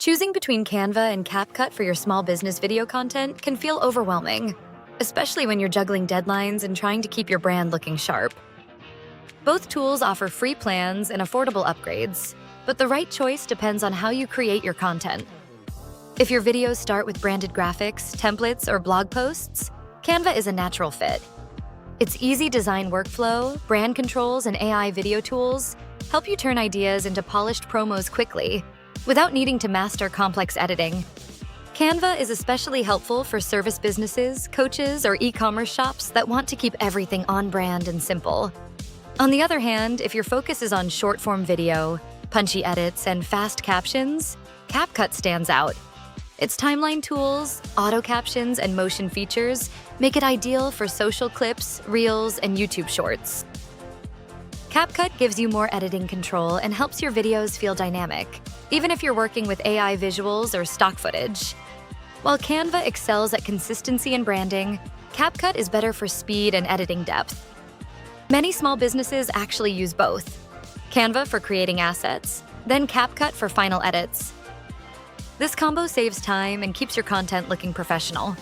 Choosing between Canva and CapCut for your small business video content can feel overwhelming, especially when you're juggling deadlines and trying to keep your brand looking sharp. Both tools offer free plans and affordable upgrades, but the right choice depends on how you create your content. If your videos start with branded graphics, templates, or blog posts, Canva is a natural fit. Its easy design workflow, brand controls, and AI video tools help you turn ideas into polished promos quickly, without needing to master complex editing. Canva is especially helpful for service businesses, coaches, or e-commerce shops that want to keep everything on brand and simple. On the other hand, if your focus is on short-form video, punchy edits, and fast captions, CapCut stands out. Its timeline tools, auto captions, and motion features make it ideal for social clips, reels, and YouTube shorts. CapCut gives you more editing control and helps your videos feel dynamic, even if you're working with AI visuals or stock footage. While Canva excels at consistency and branding, CapCut is better for speed and editing depth. Many small businesses actually use both: Canva for creating assets, then CapCut for final edits. This combo saves time and keeps your content looking professional.